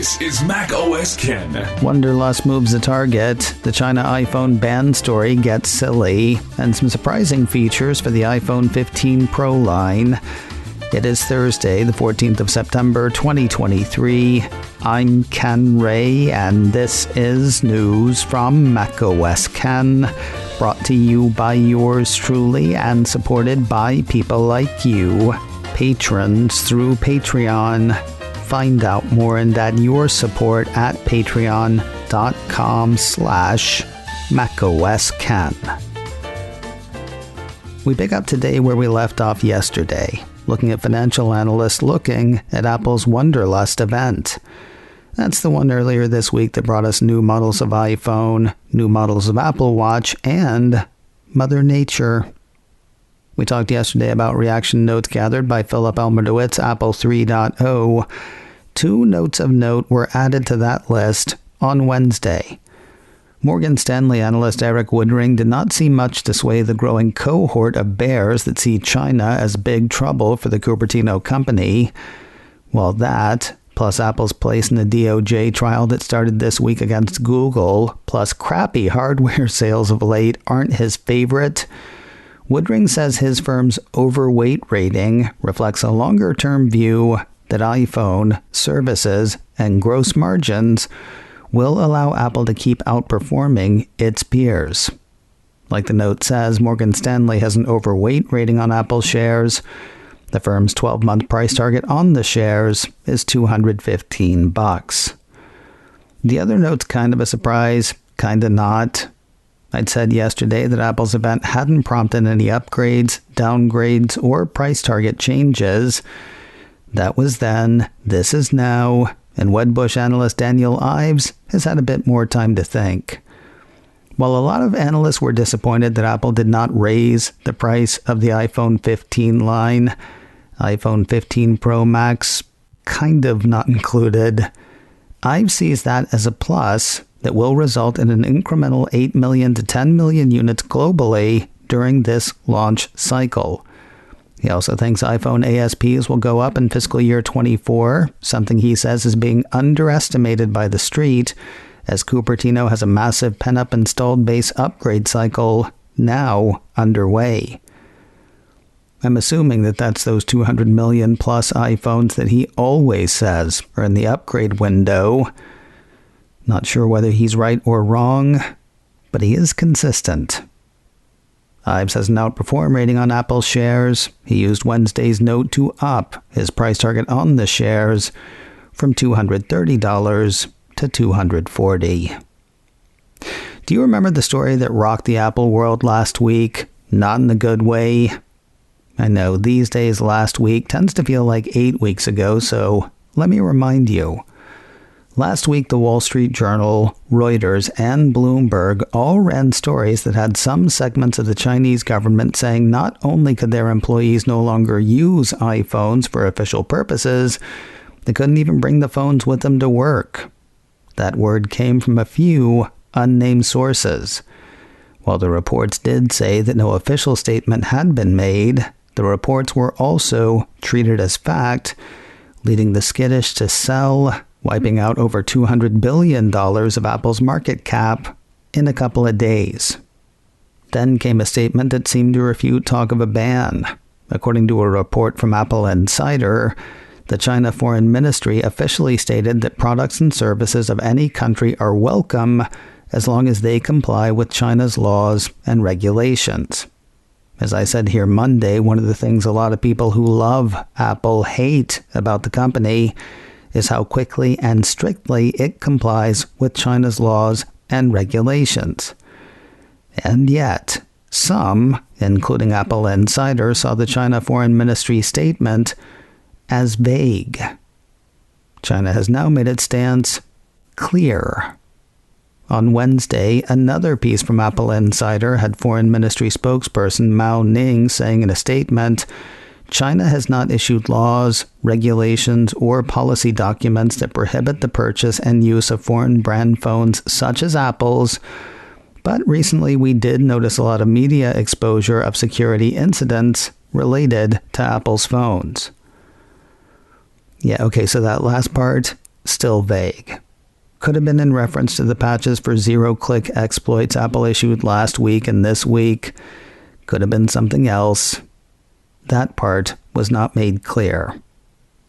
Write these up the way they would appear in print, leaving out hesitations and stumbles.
This is Mac OS Ken. Wonderlust moves the target, the China iPhone ban story gets silly, and some surprising features for the iPhone 15 Pro line. It is Thursday, the 14th of September, 2023. I'm Ken Ray, and this is news from Mac OS Ken, brought to you by yours truly and supported by people like you, patrons through Patreon. Find out more and add your support at patreon.com/MacOSKen. We pick up today where we left off yesterday, looking at financial analysts looking at Apple's Wonderlust event. That's the one earlier this week that brought us new models of iPhone, new models of Apple Watch, and Mother Nature. We talked yesterday about reaction notes gathered by Philip Elmerdowitz, Apple 3.0. Two notes of note were added to that list on Wednesday. Morgan Stanley analyst Eric Woodring did not see much to sway the growing cohort of bears that see China as big trouble for the Cupertino company. While that, plus Apple's place in the DOJ trial that started this week against Google, plus crappy hardware sales of late aren't his favorite, Woodring says his firm's overweight rating reflects a longer-term view that iPhone, services, and gross margins will allow Apple to keep outperforming its peers. Like the note says, Morgan Stanley has an overweight rating on Apple shares. The firm's 12-month price target on the shares is $215. The other note's kind of a surprise, kind of not. I'd said yesterday that Apple's event hadn't prompted any upgrades, downgrades, or price target changes. That was then, this is now, and Wedbush analyst Daniel Ives has had a bit more time to think. While a lot of analysts were disappointed that Apple did not raise the price of the iPhone 15 line, iPhone 15 Pro Max kind of not included, Ives sees that as a plus that will result in an incremental 8 million to 10 million units globally during this launch cycle. He also thinks iPhone ASPs will go up in fiscal year 24, something he says is being underestimated by the street, as Cupertino has a massive pent-up installed base upgrade cycle now underway. I'm assuming that that's those 200 million plus iPhones that he always says are in the upgrade window. Not sure whether he's right or wrong, but he is consistent. Ives has an outperform rating on Apple shares. He used Wednesday's note to up his price target on the shares from $230 to $240. Do you remember the story that rocked the Apple world last week? Not in the good way. I know these days last week tends to feel like 8 weeks ago, so let me remind you. Last week, the Wall Street Journal, Reuters, and Bloomberg all ran stories that had some segments of the Chinese government saying not only could their employees no longer use iPhones for official purposes, they couldn't even bring the phones with them to work. That word came from a few unnamed sources. While the reports did say that no official statement had been made, the reports were also treated as fact, leading the skittish to sell, wiping out over $200 billion of Apple's market cap in a couple of days. Then came a statement that seemed to refute talk of a ban. According to a report from Apple Insider, the China Foreign Ministry officially stated that products and services of any country are welcome as long as they comply with China's laws and regulations. As I said here Monday, one of the things a lot of people who love Apple hate about the company is how quickly and strictly it complies with China's laws and regulations. And yet, some, including Apple Insider, saw the China Foreign Ministry statement as vague. China has now made its stance clear. On Wednesday, another piece from Apple Insider had Foreign Ministry spokesperson Mao Ning saying in a statement, China has not issued laws, regulations, or policy documents that prohibit the purchase and use of foreign brand phones such as Apple's, but recently we did notice a lot of media exposure of security incidents related to Apple's phones. Yeah, okay, so that last part, still vague. Could have been in reference to the patches for zero-click exploits Apple issued last week and this week. Could have been something else. That part was not made clear.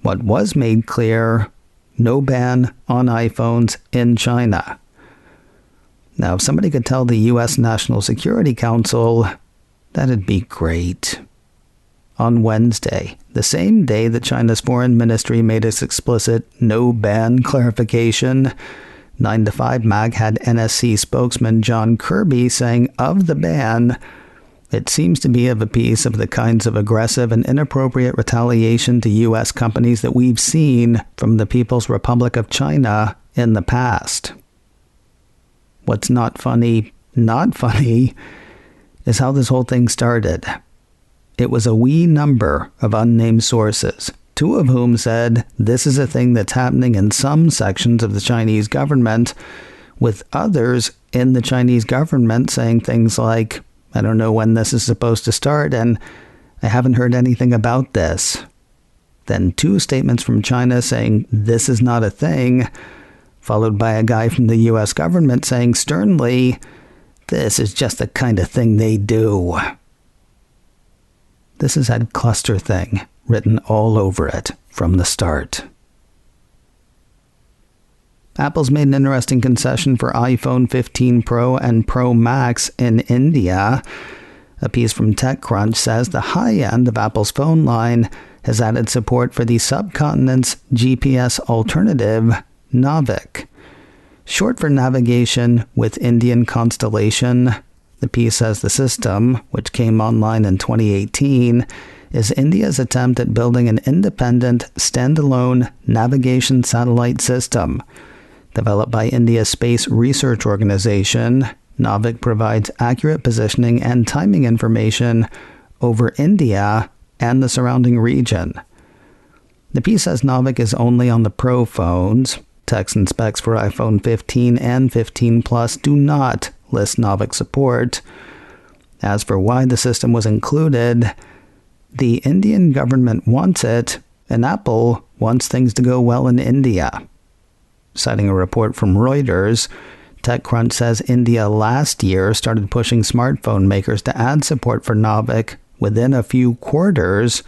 What was made clear, no ban on iPhones in China. Now, if somebody could tell the U.S. National Security Council, that'd be great. On Wednesday, the same day that China's foreign ministry made its explicit no ban clarification, 9 to 5 Mag had NSC spokesman John Kirby saying of the ban, it seems to be of a piece of the kinds of aggressive and inappropriate retaliation to U.S. companies that we've seen from the People's Republic of China in the past. What's not funny, is how this whole thing started. It was a wee number of unnamed sources, 2 of whom said this is a thing that's happening in some sections of the Chinese government, with others in the Chinese government saying things like, I don't know when this is supposed to start, and I haven't heard anything about this. Then 2 statements from China saying this is not a thing, followed by a guy from the U.S. government saying sternly, this is just the kind of thing they do. This has had cluster thing written all over it from the start. Apple's made an interesting concession for iPhone 15 Pro and Pro Max in India. A piece from TechCrunch says the high end of Apple's phone line has added support for the subcontinent's GPS alternative, NavIC. Short for Navigation with Indian Constellation, the piece says the system, which came online in 2018, is India's attempt at building an independent, standalone navigation satellite system. Developed by India's Space Research Organization, NavIC provides accurate positioning and timing information over India and the surrounding region. The piece says NavIC is only on the Pro phones. Text and specs for iPhone 15 and 15 Plus do not list NavIC support. As for why the system was included, the Indian government wants it, and Apple wants things to go well in India. Citing a report from Reuters, TechCrunch says India last year started pushing smartphone makers to add support for NavIC within a few quarters.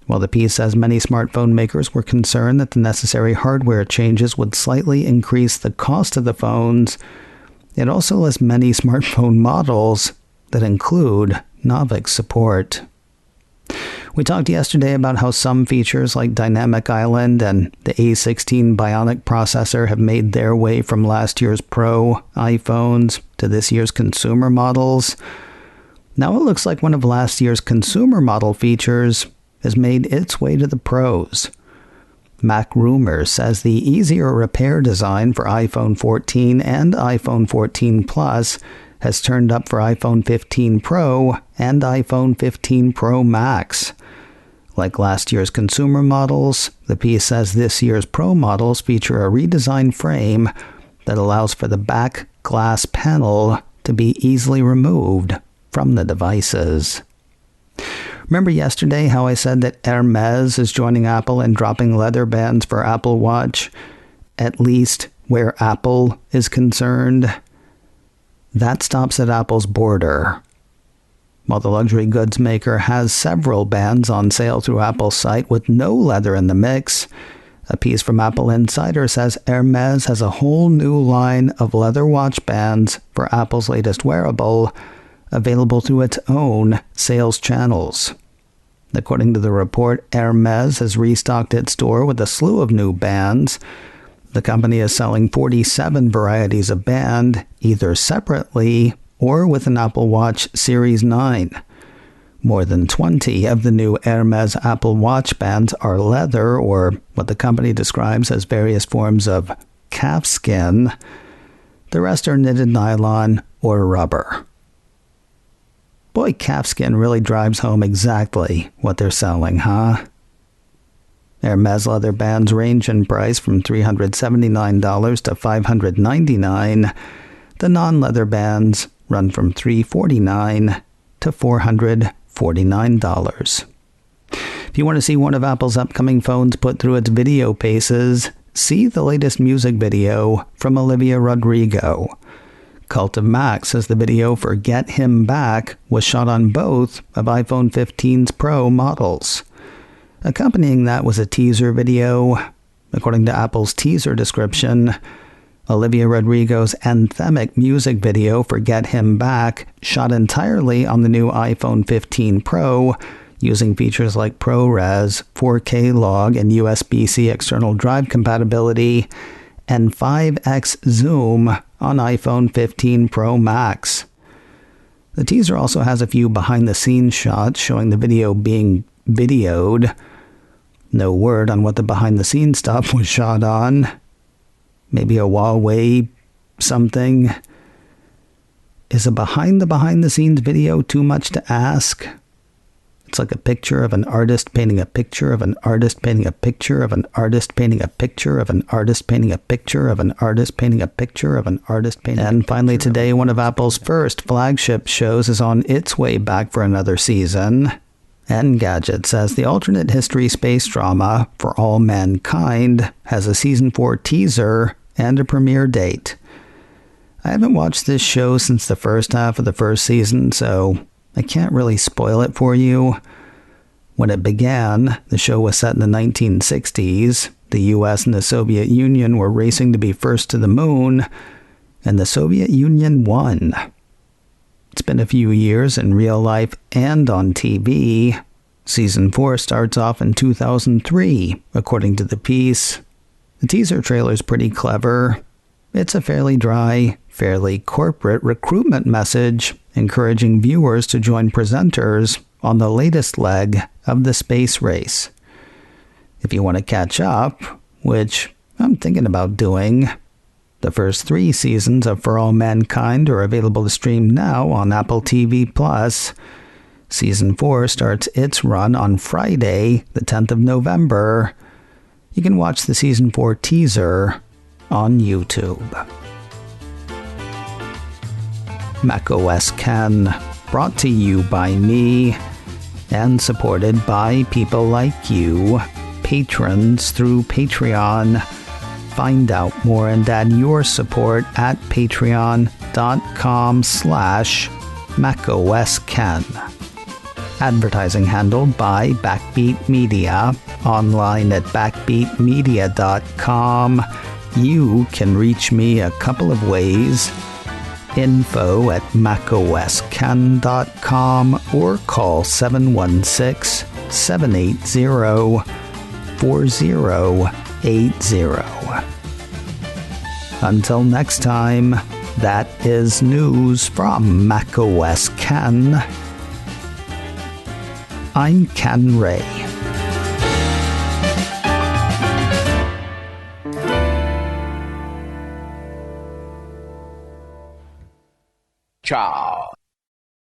While the piece says many smartphone makers were concerned that the necessary hardware changes would slightly increase the cost of the phones, it also lists many smartphone models that include NavIC support. We talked yesterday about how some features like Dynamic Island and the A16 Bionic processor have made their way from last year's Pro iPhones to this year's consumer models. Now it looks like one of last year's consumer model features has made its way to the Pros. Mac Rumors says the Easier Repair design for iPhone 14 and iPhone 14 Plus has turned up for iPhone 15 Pro and iPhone 15 Pro Max. Like last year's consumer models, the piece says this year's Pro models feature a redesigned frame that allows for the back glass panel to be easily removed from the devices. Remember yesterday how I said that Hermès is joining Apple in dropping leather bands for Apple Watch, at least where Apple is concerned? That stops at Apple's border. While the luxury goods maker has several bands on sale through Apple's site with no leather in the mix, a piece from Apple Insider says Hermès has a whole new line of leather watch bands for Apple's latest wearable, available through its own sales channels. According to the report, Hermès has restocked its store with a slew of new bands. The company is selling 47 varieties of band, either separately or with an Apple Watch Series 9. More than 20 of the new Hermès Apple Watch bands are leather, or what the company describes as various forms of calfskin. The rest are knitted nylon or rubber. Boy, calfskin really drives home exactly what they're selling, huh? Hermès leather bands range in price from $379 to $599. The non-leather bands run from $349 to $449. If you want to see one of Apple's upcoming phones put through its video paces, see the latest music video from Olivia Rodrigo. Cult of Max says the video for Get Him Back was shot on both of iPhone 15's Pro models. Accompanying that was a teaser video. According to Apple's teaser description, Olivia Rodrigo's anthemic music video for Get Him Back shot entirely on the new iPhone 15 Pro, using features like ProRes, 4K log, and USB-C external drive compatibility, and 5x zoom on iPhone 15 Pro Max. The teaser also has a few behind-the-scenes shots showing the video being videoed. No word on what the behind-the-scenes stuff was shot on. Maybe a Huawei something. Is a behind-the-scenes video too much to ask? It's like a picture of an artist painting a picture of an artist painting a picture of an artist painting a picture of an artist painting a picture of an artist painting a picture of an artist painting. And finally today, one of Apple's first flagship shows is on its way back for another season. Engadget says the alternate history space drama For All Mankind has a season 4 teaser and a premiere date. I haven't watched this show since the first half of the first season, so I can't really spoil it for you. When it began, the show was set in the 1960s. The US and the Soviet Union were racing to be first to the moon, and the Soviet Union won. It's been a few years in real life and on TV. Season 4 starts off in 2003, according to the piece. The teaser trailer is pretty clever. It's a fairly dry, fairly corporate recruitment message, encouraging viewers to join presenters on the latest leg of the space race. If you want to catch up, which I'm thinking about doing, the first 3 seasons of For All Mankind are available to stream now on Apple TV+. Season 4 starts its run on Friday, the 10th of November. You can watch the Season 4 teaser on YouTube. macOS Ken, brought to you by me and supported by people like you, patrons through Patreon. Find out more and add your support at patreon.com/macosken. Advertising handled by Backbeat Media, online at backbeatmedia.com. You can reach me a couple of ways. info@macosken.com or call 716-780-4080. Until next time, that is news from macOS Ken. I'm Ken Ray. Ciao.